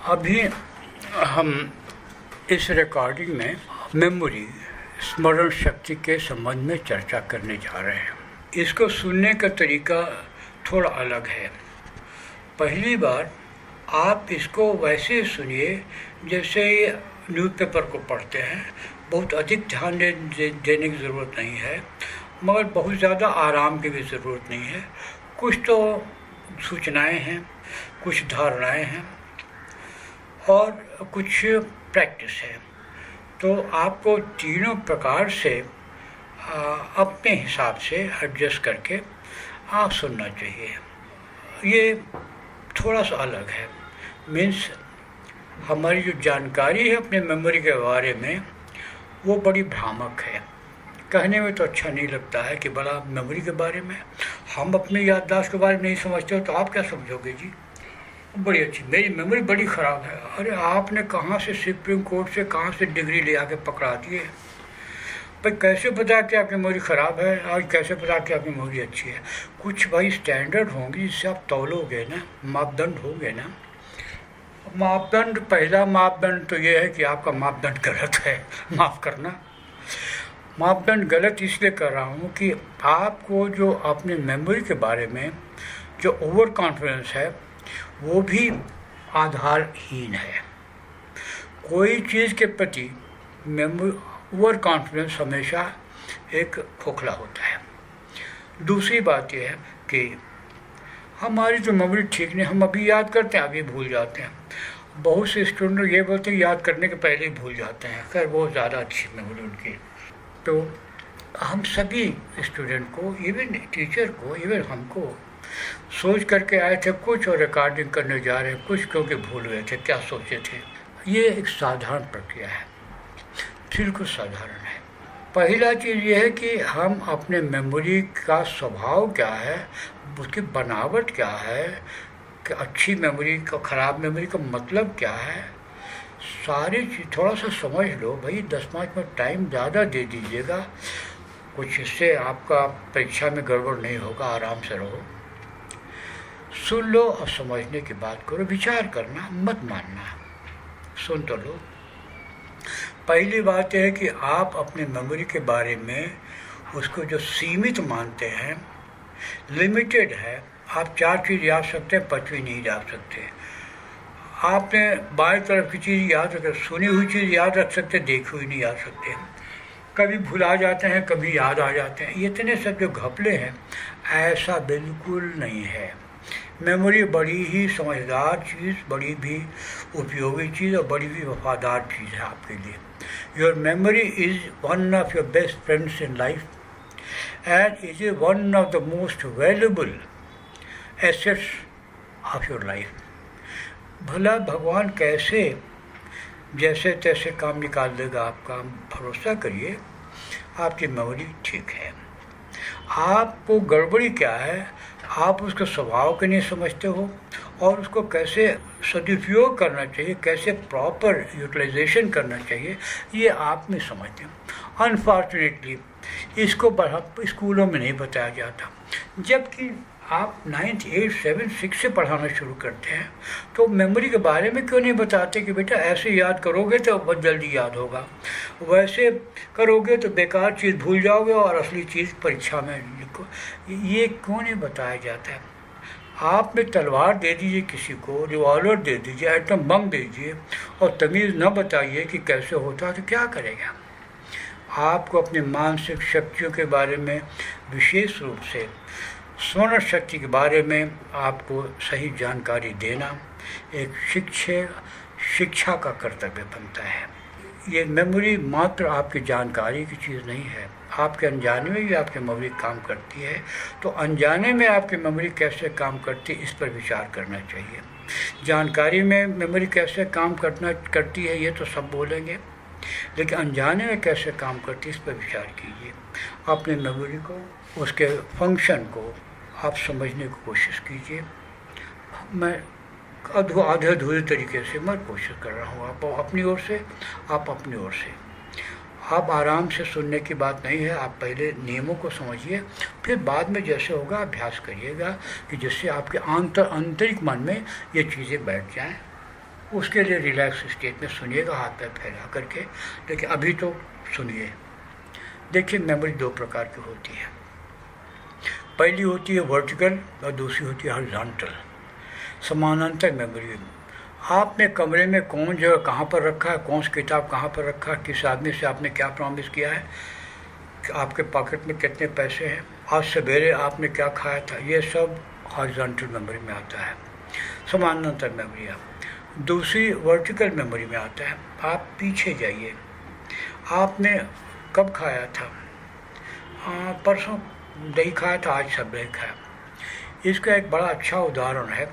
अभी हम इस रिकॉर्डिंग में मेमोरी स्मरण शक्ति के संबंध में चर्चा करने जा रहे हैं। इसको सुनने का तरीका थोड़ा अलग है। पहली बार आप इसको वैसे सुनिए जैसे न्यूज़पेपर को पढ़ते हैं। बहुत अधिक ध्यान देने की ज़रूरत नहीं है, मगर बहुत ज़्यादा आराम की भी ज़रूरत नहीं है। कुछ तो सूचनाएं हैं, कुछ धारणाएं हैं और कुछ प्रैक्टिस है। तो आपको तीनों प्रकार से अपने हिसाब से एडजस्ट करके आप सुनना चाहिए। ये थोड़ा सा अलग है। मीन्स हमारी जो जानकारी है अपने मेमोरी के बारे में वो बड़ी भ्रामक है। कहने में तो अच्छा नहीं लगता है कि बड़ा मेमोरी के बारे में, हम अपनी याददाश्त के बारे में नहीं समझते हो तो आप क्या समझोगे जी। बड़ी अच्छी, मेरी मेमोरी बड़ी ख़राब है। अरे आपने कहाँ से सुप्रीम कोर्ट से कहाँ से डिग्री ले आके पकड़ा दी है भाई। कैसे पता कि आपकी मेमोरी ख़राब है और कैसे पता कि आपकी मेमोरी अच्छी है। कुछ भाई स्टैंडर्ड होंगी जिससे आप तौलोगे ना, मापदंड होंगे ना। मापदंड, पहला मापदंड तो ये है कि आपका मापदंड गलत है, माफ़ करना। मापदंड गलत इसलिए कर रहा हूँ कि आपको जो अपने मेमोरी के बारे में जो ओवर कॉन्फिडेंस है वो भी आधारहीन है। कोई चीज़ के प्रति ओवर कॉन्फिडेंस हमेशा एक खोखला होता है। दूसरी बात यह है कि हमारी जो मेमोरी ठीक नहीं, हम अभी याद करते हैं अभी भूल जाते हैं। बहुत से स्टूडेंट ये बोलते हैं याद करने के पहले ही भूल जाते हैं। खैर वो ज़्यादा अच्छी मेमोरी उनकी। तो हम सभी स्टूडेंट को, इवन टीचर को, इवन हमको सोच करके आए थे कुछ और रिकॉर्डिंग करने जा रहे हैं कुछ, क्योंकि भूल गए थे क्या सोचे थे। ये एक साधारण प्रक्रिया है, बिल्कुल साधारण है। पहला चीज़ ये है कि हम अपने मेमोरी का स्वभाव क्या है, उसकी बनावट क्या है, कि अच्छी मेमोरी का ख़राब मेमोरी का मतलब क्या है, सारी चीज़ थोड़ा सा समझ लो भाई। 10-5 मिनट टाइम ज़्यादा दे दीजिएगा, कुछ इससे आपका परीक्षा में गड़बड़ नहीं होगा। आराम से रहो, सुन लो और समझने की बात करो, विचार करना, मत मानना, सुन तो लो। पहली बात यह है कि आप अपने मेमोरी के बारे में उसको जो सीमित मानते हैं, लिमिटेड है। आप 4 चीज़ याद सकते हैं, 5वीं नहीं याद सकते। आपने बाएं तरफ की चीज़ याद रख, सुनी हुई चीज़ याद रख सकते, देखी हुई नहीं याद सकते। कभी भुला जाते हैं, कभी याद आ जाते हैं। इतने सब जो घपले हैं, ऐसा बिल्कुल नहीं है। मेमोरी बड़ी ही समझदार चीज़, बड़ी भी उपयोगी चीज़ और बड़ी भी वफादार चीज़ है आपके लिए। Your memory is one of your best friends in life and is one of the most valuable assets of your life. भला भगवान कैसे जैसे तैसे काम निकाल देगा आपका, भरोसा करिए आपकी मेमोरी ठीक है। आपको गड़बड़ी क्या है, आप उसके स्वभाव को नहीं समझते हो और उसको कैसे सदुपयोग करना चाहिए, कैसे प्रॉपर यूटिलाइजेशन करना चाहिए, ये आप नहीं समझते। अनफॉर्चुनेटली इसको स्कूलों में नहीं बताया जाता। जबकि आप 9th, 8th, 7th, 6th से पढ़ाना शुरू करते हैं तो मेमोरी के बारे में क्यों नहीं बताते कि बेटा ऐसे याद करोगे तो बहुत जल्दी याद होगा, वैसे करोगे तो बेकार चीज़ भूल जाओगे और असली चीज़ परीक्षा में लिखो। ये क्यों नहीं बताया जाता है। आप में तलवार दे दीजिए किसी को, रिवॉल्वर दे दीजिए, एटम बम दे दीजिए और तमीज़ न बताइए कि कैसे होता है तो क्या करेगा। आपको अपने मानसिक शक्तियों के बारे में, विशेष रूप से स्मरण शक्ति के बारे में आपको सही जानकारी देना एक शिक्षा का कर्तव्य बनता है। ये मेमोरी मात्र आपकी जानकारी की चीज़ नहीं है, आपके अनजाने में भी आपकी मेमोरी काम करती है। तो अनजाने में आपकी मेमोरी कैसे काम करती है इस पर विचार करना चाहिए। जानकारी में मेमोरी कैसे काम करती है ये तो सब बोलेंगे, लेकिन अनजाने में कैसे काम करती है इस पर विचार कीजिए। अपने मेमोरी को, उसके फंक्शन को आप समझने की कोशिश कीजिए। मैं आधे अधूरे तरीके से मैं कोशिश कर रहा हूँ, आप अपनी ओर से, आप अपनी ओर से। आप आराम से सुनने की बात नहीं है। आप पहले नियमों को समझिए, फिर बाद में जैसे होगा अभ्यास करिएगा कि जिससे आपके आंतरिक मन में ये चीज़ें बैठ जाएं। उसके लिए रिलैक्स स्टेट में सुनिएगा, हाथ पैर फैला करके। लेकिन अभी तो सुनिए। देखिए, मेमोरी दो प्रकार की होती है। पहली होती है वर्टिकल और दूसरी होती है हॉरिजॉन्टल, समानांतर मेमोरी। आपने कमरे में कौन जगह कहाँ पर रखा है, कौन सी किताब कहाँ पर रखा है, किस आदमी से आपने क्या प्रॉमिस किया है, आपके पॉकेट में कितने पैसे हैं, आज सवेरे आपने क्या खाया था, ये सब हॉरिजॉन्टल मेमोरी में आता है, समानांतर मेमोरी। दूसरी वर्टिकल मेमोरी में आता है। आप पीछे जाइए, आपने कब खाया था, परसों दही खाया था, आज सब नहीं खाया। इसका एक बड़ा अच्छा उदाहरण है।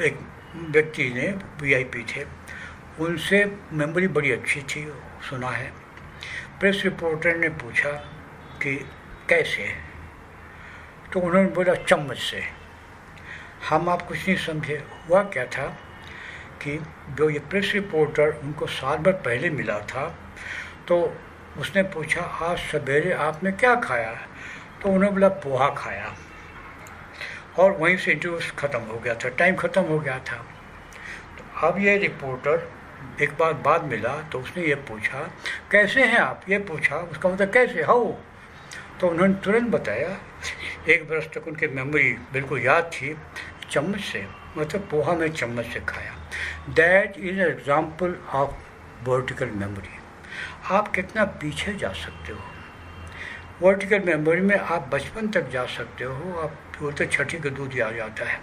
एक व्यक्ति ने, वीआईपी थे, उनसे मेमोरी बड़ी अच्छी थी, सुना है। प्रेस रिपोर्टर ने पूछा कि कैसे, तो उन्होंने बोला चम्मच से। हम आप कुछ नहीं समझे। हुआ क्या था कि जो ये प्रेस रिपोर्टर उनको साल भर पहले मिला था, तो उसने पूछा आज सवेरे आपने क्या खाया, तो उन्होंने बोला पोहा खाया, और वहीं से इंटरव्यू ख़त्म हो गया था, टाइम ख़त्म हो गया था। तो अब ये रिपोर्टर एक बार बाद मिला तो उसने ये पूछा कैसे हैं आप, ये पूछा, उसका मतलब कैसे हो, तो उन्होंने तुरंत बताया। एक बरस तक उनकी मेमोरी बिल्कुल याद थी, चम्मच से, मतलब पोहा में चम्मच से खाया। That is an example of vertical memory. आप कितना पीछे जा सकते हो। वर्टिकल मेमोरी में आप बचपन तक जा सकते हो, आप बोलते छठी का दूध याद आता है।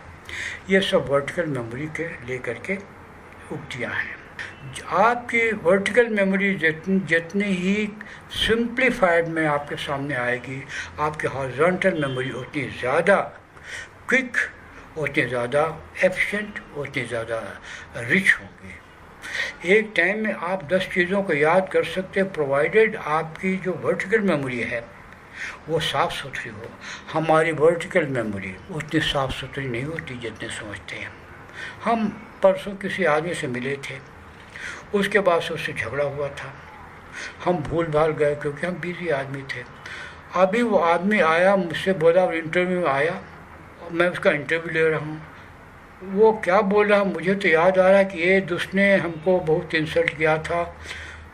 ये सब वर्टिकल मेमोरी के लेकर के उक्तियाँ हैं। आपकी वर्टिकल मेमोरी जितनी ही सिंप्लीफाइड में आपके सामने आएगी, आपकी हॉरिजॉन्टल मेमोरी उतनी ज़्यादा क्विक, उतनी ज़्यादा एफिशिएंट, उतनी ज़्यादा रिच होंगी। एक टाइम में आप 10 चीज़ों को याद कर सकते हैं, प्रोवाइडेड आपकी जो वर्टिकल मेमोरी है वो साफ़ सुथरी हो। हमारी वर्टिकल मेमोरी उतनी साफ़ सुथरी नहीं होती जितने समझते हैं। हम परसों किसी आदमी से मिले थे, उसके बाद से उससे झगड़ा हुआ था, हम भूल भाल गए क्योंकि हम बिजी आदमी थे। अभी वो आदमी आया, मुझसे बोला, इंटरव्यू में आया, मैं उसका इंटरव्यू ले रहा हूँ। वो क्या बोल रहा, मुझे तो याद आ रहा है कि ये दुष्ट ने हमको बहुत इंसल्ट किया था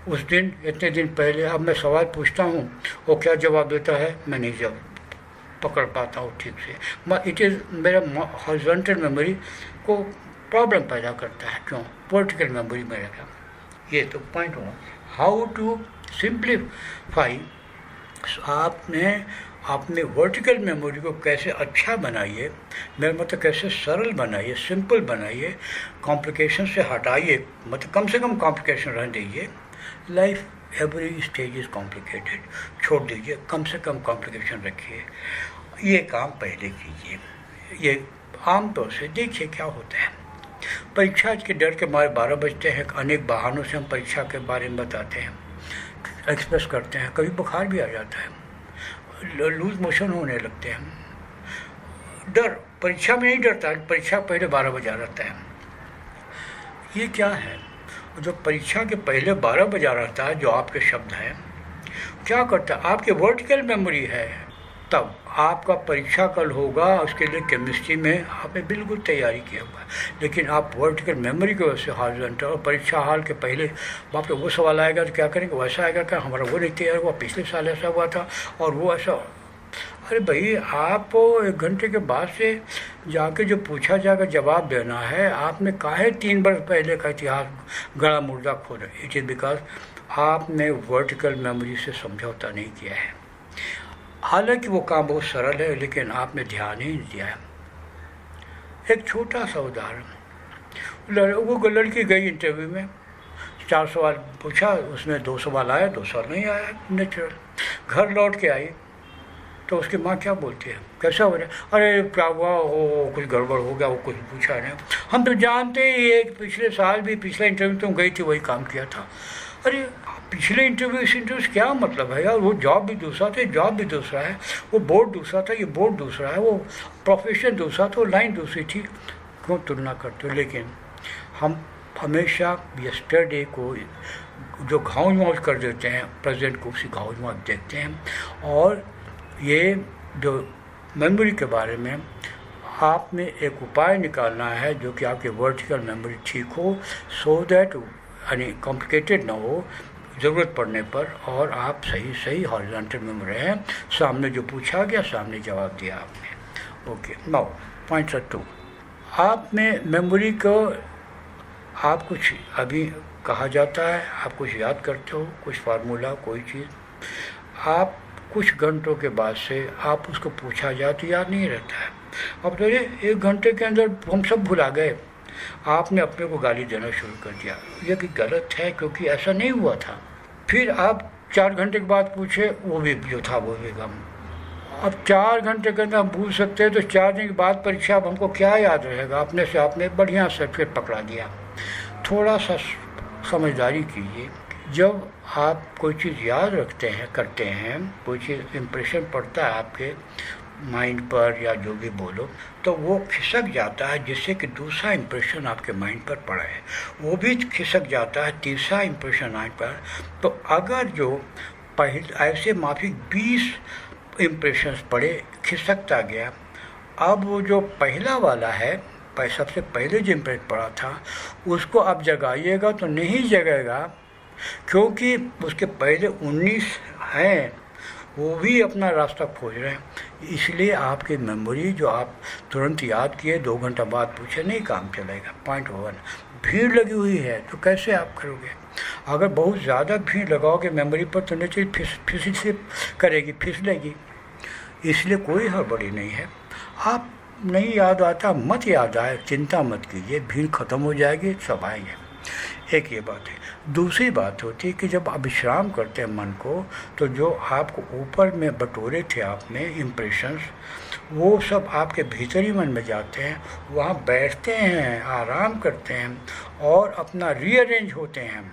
उस दिन, इतने दिन पहले। अब मैं सवाल पूछता हूँ, वो क्या जवाब देता है, मैं नहीं जवाब पकड़ पाता हूँ ठीक से। इट इज़ मेरा हॉरिजॉन्टल मेमोरी को प्रॉब्लम पैदा करता है। क्यों? वर्टिकल मेमोरी में रखा। ये तो पॉइंट हुआ। How to simplify. आपने अपने वर्टिकल मेमोरी को कैसे अच्छा बनाइए, मेरा मतलब कैसे सरल बनाइए, सिंपल बनाइए, कॉम्प्लिकेशन से हटाइए, मतलब कम से कम कॉम्प्लिकेशन रहने दीजिए। Life every stage is complicated, छोड़ दीजिए, कम से कम कॉम्प्लिकेशन रखिए। ये काम पहले कीजिए। ये आमतौर से देखिए क्या होता है। परीक्षा के डर के मारे 12 बजते हैं, अनेक बहानों से हम परीक्षा के बारे में बताते हैं, एक्सप्रेस करते हैं, कभी बुखार भी आ जाता है, लूज मोशन होने लगते हैं। डर परीक्षा में नहीं डरता, परीक्षा पहले 12 बजा रहता है। ये क्या है? जो परीक्षा के पहले 12 बजा रहता है, जो आपके शब्द हैं, क्या करता है? आपकी वर्टिकल मेमोरी है। तब आपका परीक्षा कल होगा, उसके लिए केमिस्ट्री में आपने बिल्कुल तैयारी किया हुआ है, लेकिन आप वर्टिकल मेमोरी की वजह से हॉरिजॉन्टल, और परीक्षा हाल के पहले बाप रे वो सवाल आएगा तो क्या करेंगे, वैसा आएगा क्या, हमारा वो नहीं तैयार हुआ, पिछले साल ऐसा हुआ था और वो ऐसा। अरे भाई, आप 1 घंटे के बाद से जाके जो पूछा जाकर जवाब देना है, आपने काहे 3 वर्ष पहले का इतिहास गड़ा मुर्दा खोला? इट इज़ बिकॉज आपने वर्टिकल मेमोरी से समझौता नहीं किया है। हालांकि वो काम बहुत सरल है, लेकिन आपने ध्यान ही नहीं दिया है। एक छोटा सा उदाहरण, वो लड़की गई इंटरव्यू में, 4 सवाल पूछा, उसमें 2 सवाल आया, 2 सवाल नहीं आया, नेचुरल। घर लौट के आई तो उसकी माँ क्या बोलती है, कैसा हो रहा है? अरे क्या हुआ, वो कुछ गड़बड़ हो गया, वो कुछ पूछा नहीं, हम तो जानते ही है कि पिछले साल भी पिछला इंटरव्यू तुम गई थी, वही काम किया था। अरे पिछले इंटरव्यू इस इंटरव्यू से क्या मतलब है यार? वो जॉब भी दूसरा था, जॉब भी दूसरा है, वो बोर्ड दूसरा था, ये बोर्ड दूसरा है, वो प्रोफेशन दूसरा था, वो लाइन दूसरी थी, क्यों तुलना करते हो? लेकिन हम हमेशा यस्टरडे को जो घाव मौज कर देते हैं, प्रेजेंट को उसी घाव मौज देखते हैं। और ये जो मेमोरी के बारे में आप में एक उपाय निकालना है जो कि आपकी वर्टिकल मेमोरी ठीक हो, सो दैट यानी कॉम्प्लिकेटेड ना हो ज़रूरत पड़ने पर, और आप सही सही हॉरिजॉन्टल में रहें। सामने जो पूछा गया सामने जवाब दिया आपने। ओके, नाउ पॉइंट 2, आप में मेमोरी को आप कुछ अभी कहा जाता है, आप कुछ याद करते हो, कुछ फार्मूला, कोई चीज़, आप कुछ घंटों के बाद से आप उसको पूछा जाए तो याद नहीं रहता है। अब तो ये 1 घंटे के अंदर हम सब भुला गए। आपने अपने को गाली देना शुरू कर दिया, ये कि गलत है क्योंकि ऐसा नहीं हुआ था। फिर आप 4 घंटे के बाद पूछे, वो भी जो था वो भी गम। अब 4 घंटे के अंदर हम भूल सकते हैं तो 4 दिन के बाद परीक्षा, अब हमको क्या याद रहेगा। अपने से आपने बढ़िया से फिर पकड़ा दिया। थोड़ा सा समझदारी कीजिए। जब आप कोई चीज़ याद रखते हैं, करते हैं, कोई चीज़ इम्प्रेशन पड़ता है आपके माइंड पर या जो भी बोलो, तो वो खिसक जाता है, जिससे कि दूसरा इम्प्रेशन आपके माइंड पर पड़ा है वो भी खिसक जाता है, तीसरा इम्प्रेशन माइंड पर। तो अगर जो पहले ऐसे माफिक 20 इम्प्रेशंस पड़े, खिसकता गया, अब वो जो पहला वाला है, सबसे पहले जो इम्प्रेशन पड़ा था, उसको आप जगाइएगा तो नहीं जगेगा, क्योंकि उसके पहले 19 हैं, वो भी अपना रास्ता खोज रहे हैं। इसलिए आपकी मेमोरी जो आप तुरंत याद किए 2 घंटा बाद पूछे, नहीं काम चलेगा। पॉइंट 1, भीड़ लगी हुई है तो कैसे आप करोगे। अगर बहुत ज़्यादा भीड़ लगाओगे मेमोरी पर तो नीचे फिसल करेगी, फिसलेगी। इसलिए कोई हड़बड़ी नहीं है। आप नहीं याद आता, मत याद आए, चिंता मत कीजिए, भीड़ ख़त्म हो जाएगी, सब आएंगे। एक ये बात है। दूसरी बात होती है कि जब आप विश्राम करते हैं मन को, तो जो आपको ऊपर में बटोरे थे आपने इम्प्रेशंस, वो सब आपके भीतरी मन में जाते हैं, वहाँ बैठते हैं, आराम करते हैं और अपना रीअरेंज होते हैं।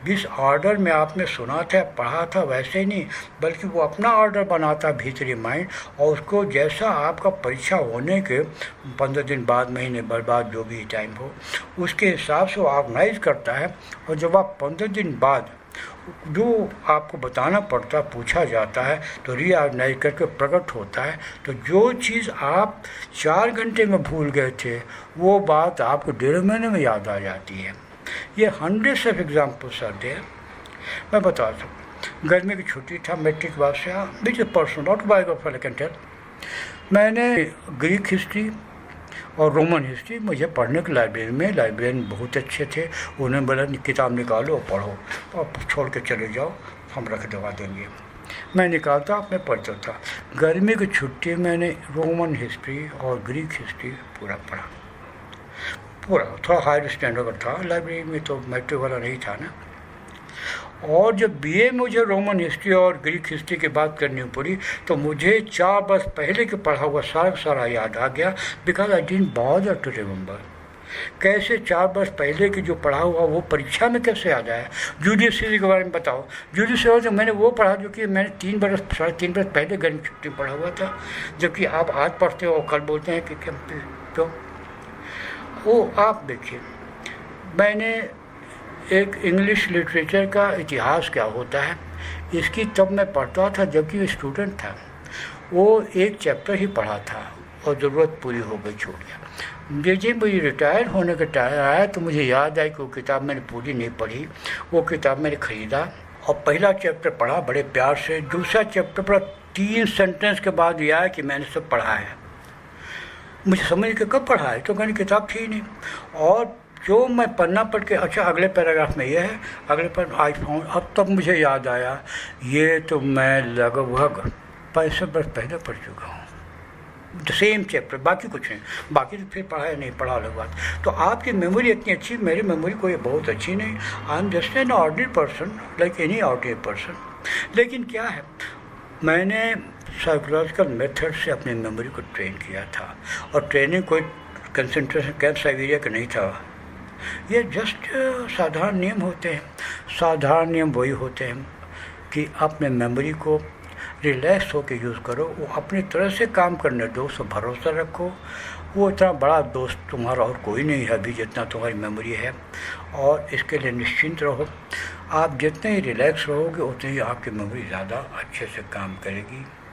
जिस ऑर्डर में आपने सुना था, पढ़ा था, वैसे नहीं, बल्कि वो अपना ऑर्डर बनाता है भीतरी माइंड, और उसको जैसा आपका परीक्षा होने के 15 दिन बाद, महीने भर बाद, जो भी टाइम हो, उसके हिसाब से वो ऑर्गेनाइज करता है। और जब आप 15 दिन बाद जो आपको बताना पड़ता, पूछा जाता है, तो रीऑर्गेनाइज करके प्रकट होता है। तो जो चीज़ आप 4 घंटे में भूल गए थे, वो बात आपको 1.5 महीने में याद आ जाती है। ये 100 ऑफ एग्जाम्पल्स आर देयर। मैं बता सकूँ, गर्मी की छुट्टी था, मैट्रिक बाद से, बीच personal autobiography I can tell, मैंने ग्रीक हिस्ट्री और रोमन हिस्ट्री मुझे पढ़ने की लाइब्रेरियन बहुत अच्छे थे। उन्होंने बोला किताब निकालो और पढ़ो, और छोड़ के चले जाओ, हम रख दवा देंगे। मैं निकालता, मैं पढ़ता था। गर्मी की छुट्टी मैंने रोमन हिस्ट्री और ग्रीक हिस्ट्री पूरा पढ़ा, पूरा। थोड़ा हायर स्टैंडर्ड का था, लाइब्रेरी में तो मैट्रिक वाला नहीं था ना। और जब बीए में मुझे रोमन हिस्ट्री और ग्रीक हिस्ट्री की बात करनी पड़ी, तो मुझे 4 वर्ष पहले के पढ़ा हुआ सारा याद आ गया, because I didn't bother to remember. कैसे 4 वर्ष पहले की जो पढ़ा हुआ वो परीक्षा में कैसे याद आया। जुडिशरी के बारे में बताओ। जुडिशरी तो मैंने वो पढ़ा जो कि मैंने 3 वर्ष पहले गर्मी छुट्टी पढ़ा हुआ था, जबकि आप आज पढ़ते हो और कल बोलते हैं कि क्यों। वो आप देखिए, मैंने एक इंग्लिश लिटरेचर का इतिहास क्या होता है, इसकी तब मैं पढ़ता था जबकि स्टूडेंट था। वो एक चैप्टर ही पढ़ा था और ज़रूरत पूरी हो गई, छोड़ दिया। जैसे मुझे रिटायर होने का टाइम आया तो मुझे याद आई कि वो किताब मैंने पूरी नहीं पढ़ी। वो किताब मैंने ख़रीदा और पहला चैप्टर पढ़ा बड़े प्यार से। दूसरा चैप्टर पढ़ा, 3 सेंटेंस के बाद यह आया कि मैंने सब पढ़ा है। मुझे समझ के कब पढ़ा है, तो मैंने किताब थी नहीं। और जो मैं पन्ना पढ़ के, अच्छा अगले पैराग्राफ में ये है, अगले पर आई फाउंड, अब तब मुझे याद आया, ये तो मैं लगभग 65 वर्ष पहले पढ़ चुका हूँ, द सेम चैप्टर, बाकी कुछ नहीं, बाकी तो फिर पढ़ा है नहीं पढ़ा अलग बात। तो आपकी मेमोरी इतनी अच्छी, मेरी मेमोरी कोई बहुत अच्छी नहीं। I am just an ordinary person like any ordinary person. लेकिन क्या है, मैंने साइकोलॉजिकल मेथड से अपनी मेमोरी को ट्रेन किया था, और ट्रेनिंग कोई कंसंट्रेशन कैंप साइबेरिया का नहीं था। ये जस्ट साधारण नियम होते हैं। साधारण नियम वही होते हैं कि अपने मेमोरी को रिलैक्स होकर यूज़ करो, वो अपनी तरह से काम करने दो, उसको भरोसा रखो। वो इतना बड़ा दोस्त तुम्हारा और कोई नहीं है अभी जितना तुम्हारी मेमोरी है, और इसके लिए निश्चिंत रहो। आप जितने ही रिलैक्स रहोगे उतनी ही आपकी मेमोरी ज़्यादा अच्छे से काम करेगी।